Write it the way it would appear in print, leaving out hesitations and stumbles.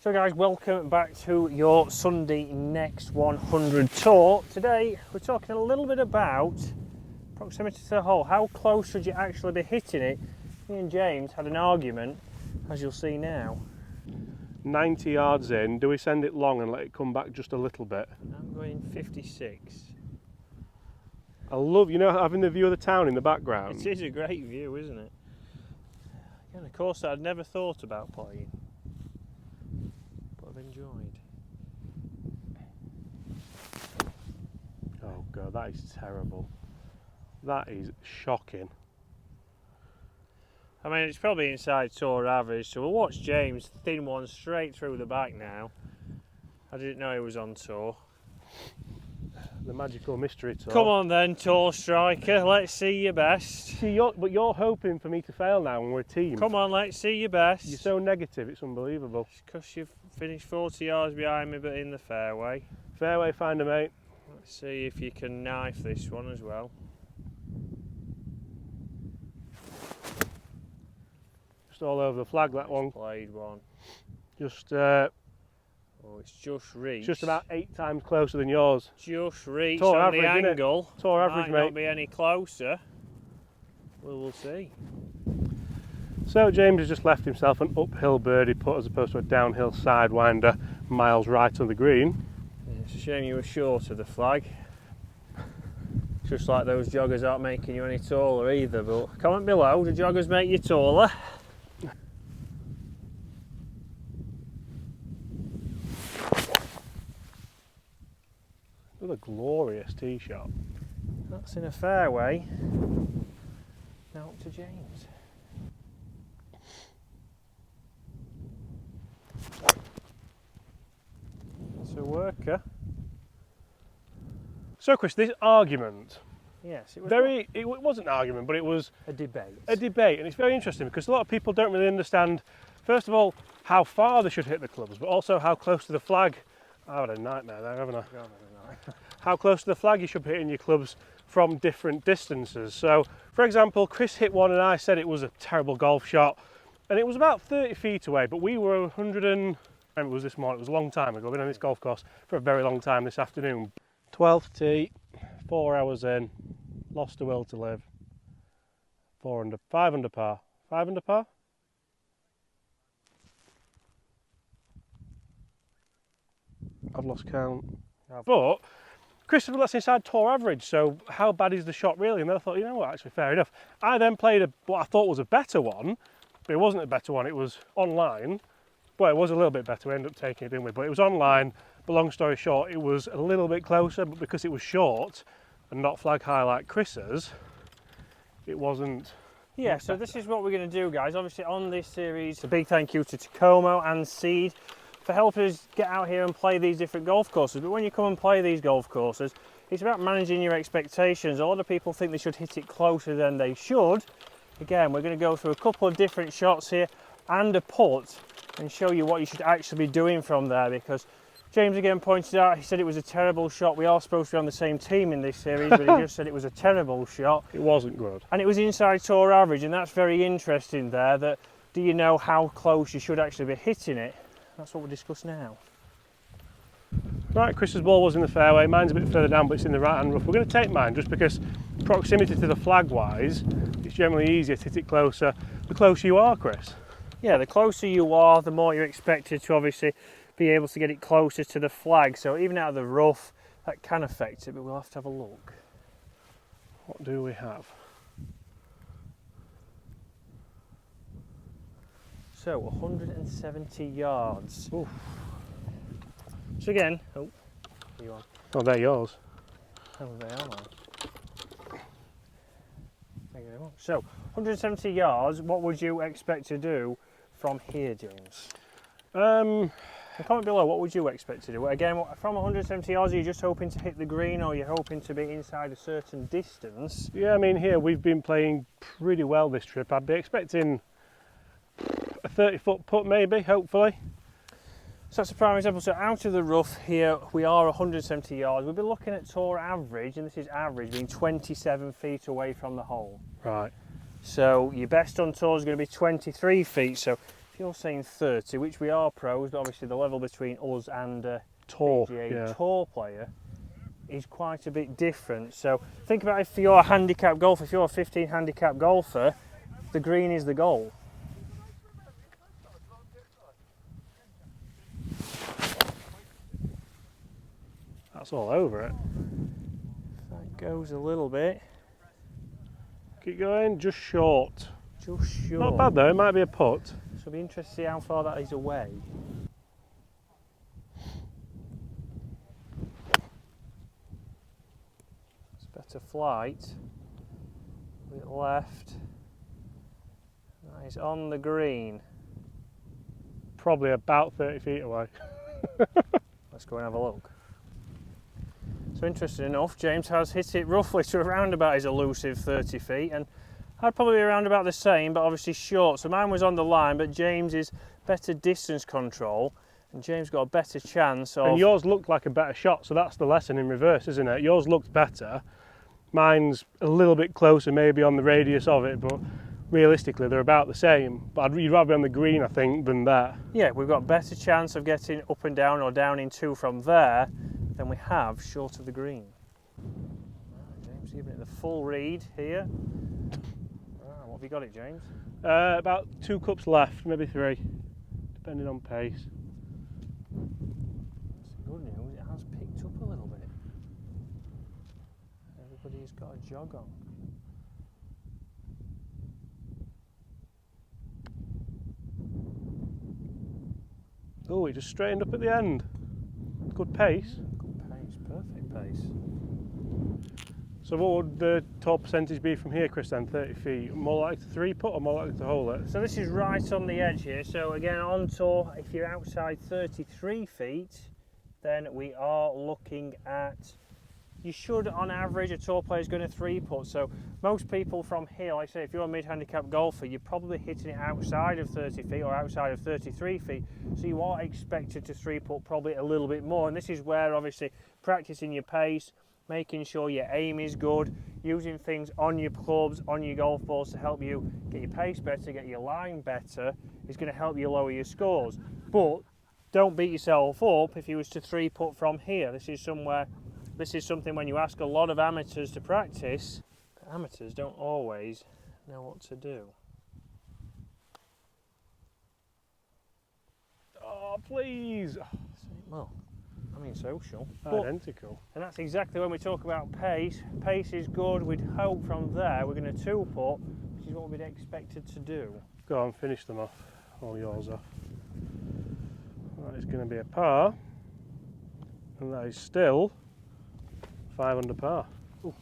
So guys, welcome back to your Sunday Next 100 tour. Today we're talking a little bit about proximity to the hole. How close should you actually be hitting it? Me and James had an argument, as you'll see now. 90 yards in, do we send it long and let it come back just a little bit? I'm going 56. I love, having the view of the town in the background. It is a great view, isn't it? And of course I'd never thought about playing, but I've enjoyed. Oh God, that is terrible. That is shocking. I mean, it's probably inside tour average, so we'll watch James thin one straight through the back now. I didn't know he was on tour. The magical mystery tour. Come on then, tour striker, let's see your best. See, you're hoping for me to fail now when we're a team. Come on, let's see your best. You're so negative, it's unbelievable. It's because you've finished 40 yards behind me, but in the fairway. Fairway finder, mate. Let's see if you can knife this one as well. Just all over the flag, that one. Played one. Just, Oh, it's just reached. just about 8 times closer than yours. Just reached Tour on average, the innit? angle. Tour average, Might mate. not be any closer. We'll see. So James has just left himself an uphill birdie putt as opposed to a downhill sidewinder miles right on the green. Yeah, it's a shame you were short of the flag. Just like those joggers aren't making you any taller either, but comment below, do joggers make you taller? What a glorious tee shot. That's in a fairway. Now up to James. That's a worker. So Chris, this argument, Yes, it was it wasn't an argument, but it was a debate. a debate, and it's very interesting because a lot of people don't really understand, first of all, how far they should hit the clubs, but also how close to the flag. I've had a nightmare there, haven't I? How close to the flag you should be hitting your clubs from different distances. So, for example, Chris hit one and I said it was a terrible golf shot, and it was about 30 feet away, but we were 100 and, I mean, it was this morning, it was a long time ago, I've been on this golf course for a very long time this afternoon. 12th tee, 4 hours in, lost a will to live, 5 under par. 5 under par? I've lost count. But Chris said, well, that's inside tour average, so how bad is the shot really? And then I thought, you know what, actually fair enough. I then played what I thought was a better one, but it wasn't a better one, it was online. Well, it was a little bit better, we ended up taking it, didn't we? But it was online, but long story short, it was a little bit closer, but because it was short and not flag high like Chris's, it wasn't. Yeah, so this is what we're going to do, guys. Obviously on this series, a big thank you to Takomo and Seed for helping us get out here and play these different golf courses. But when you come and play these golf courses, it's about managing your expectations. A lot of people think they should hit it closer than they should. Again, we're going to go through a couple of different shots here and a putt and show you what you should actually be doing from there, because James again pointed out, he said it was a terrible shot. We are supposed to be on the same team in this series, but he just said it was a terrible shot. It wasn't good. And it was inside tour average, and that's very interesting there, that do you know how close you should actually be hitting it? That's what we'll discuss now. Right, Chris's ball was in the fairway, mine's a bit further down, but it's in the right hand rough. We're going to take mine just because proximity to the flag wise, it's generally easier to hit it closer the closer you are, Chris. Yeah, the closer you are, the more you're expected to obviously be able to get it closer to the flag. So even out of the rough, that can affect it, but we'll have to have a look. What do we have? So 170 yards. Oof. So again, oh, are you on? Oh, they're yours. Oh, they are on. Thank you very much. So 170 yards, what would you expect to do from here, James? And comment below, what would you expect to do? Again, from 170 yards, are you just hoping to hit the green, or are you hoping to be inside a certain distance? Yeah, I mean, here we've been playing pretty well this trip. I'd be expecting a 30-foot putt maybe, hopefully. So that's a prime example. So out of the rough here, we are 170 yards. We'll be looking at tour average, and this is average, being 27 feet away from the hole. Right. So your best on tour is going to be 23 feet. So if you're saying 30, which we are pros, but obviously the level between us and Tour, PGA Tour player is quite a bit different. So think about if you're a handicap golfer, if you're a 15 handicap golfer, the green is the goal. That's all over it. That goes a little bit. Keep going, just short. Just short. Not bad though, it might be a putt. So it'll be interesting to see how far that is away. It's better flight. A bit left. That is on the green. Probably about 30 feet away. Let's go and have a look. So interesting enough, James has hit it roughly to around about his elusive 30 feet, and I'd probably be around about the same, but obviously short. So mine was on the line, but James is better distance control, and James got a better chance of... And yours looked like a better shot, so that's the lesson in reverse, isn't it? Yours looked better. Mine's a little bit closer, maybe on the radius of it, but realistically they're about the same. But you'd rather be on the green, I think, than that. Yeah, we've got a better chance of getting up and down or down in two from there than we have short of the green. James giving it the full read here. What have you got it, James? About 2 cups left, maybe 3, depending on pace. That's good news, it has picked up a little bit. Everybody's got a jog on. Oh, it just straightened up at the end. Good pace. Good pace, perfect pace. So what would the tour percentage be from here, Chris, then? 30 feet? More likely to 3-putt or more likely to hole it? So this is right on the edge here. So again, on tour, if you're outside 33 feet, then we are looking at, you should on average, a tour player is going to 3-putt. So most people from here, like I say, if you're a mid-handicap golfer, you're probably hitting it outside of 30 feet or outside of 33 feet. So you are expected to 3-putt probably a little bit more. And this is where obviously practicing your pace, making sure your aim is good, using things on your clubs, on your golf balls to help you get your pace better, get your line better, is going to help you lower your scores. But don't beat yourself up if you was to 3-putt from here. This is something when you ask a lot of amateurs to practice, amateurs don't always know what to do. Oh, please! Well, I mean social. Identical. And that's exactly when we talk about pace. Pace is good. We'd hope from there we're going to 2-putt, which is what we'd expected to do. Go on, finish them off. All yours off. That is going to be a par. And that is still 5 under par. Ooh.